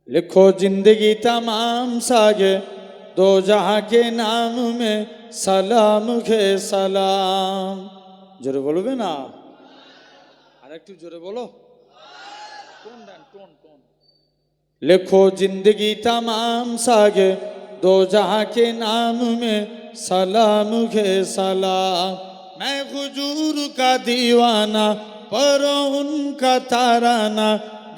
लिखो जिंदगी तमाम सागे दो जहां के नाम में सलाम खे सलाम। जोरे बोलबे ना আর একটু জোরে বলো। टोन दें टोन टोन। लिखो जिंदगी तमाम सागे दो जहां के नाम में सलाम खे सलाम। मैं हुजूर का दीवाना पढ़ो उनका ताराना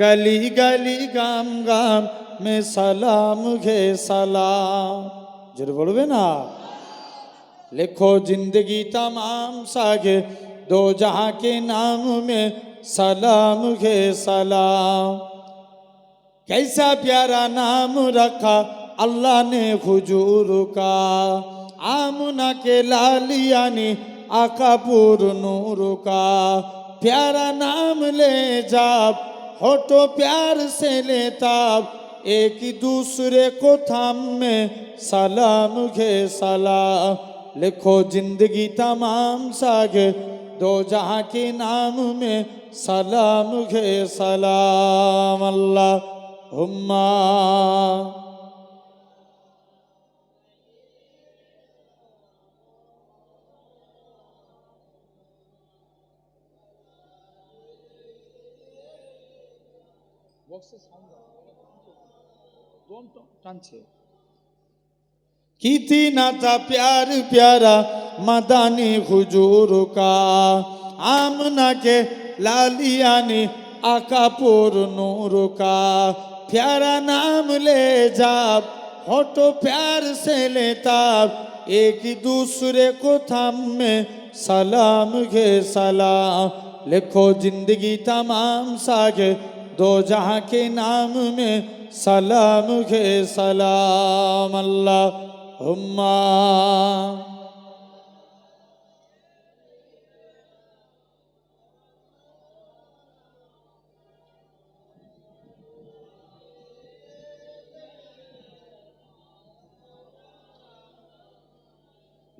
गली गली गाम गाम में सलाम खे सलाम। जोरे बोलबे ना। लिखो जिंदगी तमाम सागे दो जहां के नाम में सलाम खे सलाम। कैसा प्यारा नाम रखा अल्लाह ने हुजूर का। आमना के लालियानी आकापुर नूर का। प्यारा नाम ले जाब होठो प्यार से लेताब एक दूसरे को थाम में सलाम खे सलाम। लिखो जिंदगी तमाम सागे दो जहां के नाम में सलाम खे सलाम। अल्लाह हुम्मा कितना था प्यार प्यारा मदानी हुजूर का। आमना के लालियानी आकापुर नूर का। प्यारा नाम ले जाब होठो प्यार से लेताब एक दूसरे को थाम में सलाम खे सलाम। लिखो जिंदगी तमाम सागे दो जहां के नाम में सलाम खे सलाम। अल्लाह हुम्मा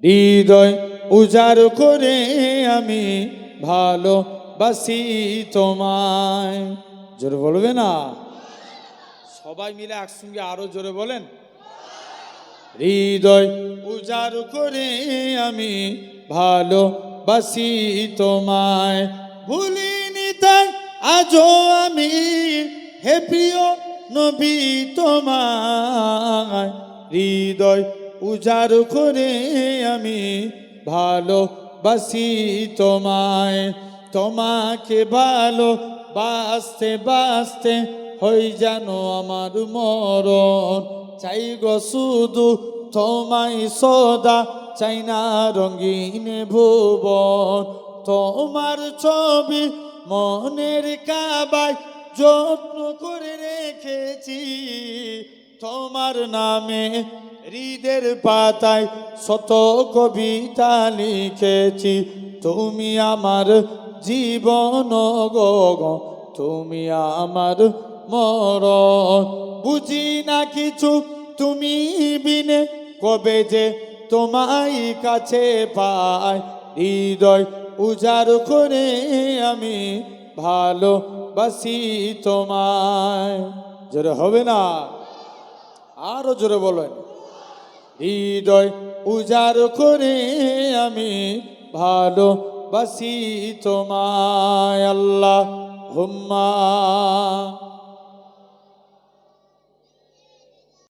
হৃদয় উজাড় করে আমি ভালোবাসি তোমায়। জোরে বলবে না সবাই মিলে একসঙ্গে আরো জোরে বলেন। হৃদয় উজাড় করে আমি ভালোবাসি তোমায়। ভুলিনি তাই আজও আমি হে প্রিয় নবী তোমায়। হৃদয় উজাড় করে আমি ভালোবাসি তোমায়। তোমাকে ভালোবাসতে বাসতে হই যেন আমার মরণ। চাই গো শুধু তোমায় সদা চাই না রঙিন ভুবন। তোমার ছবি মনের কাবায় যত্ন করে রেখেছি। তোমার নামে হৃদের পাতায় শত কবিতা লিখেছি। তুমি আমার জীবন গো তুমি আমার মরণ। বুঝি না কিছু তুমি বিনে কবে যে তোমায় কাছে পাই। হৃদয় উজাড় করে আমি ভালোবাসি তোমায়। জোরে হবে না আরো জোরে বলেন। হৃদয় উজাড় করে আমি ভালোবাসি তোমায়। আল্লাহ হুম্মা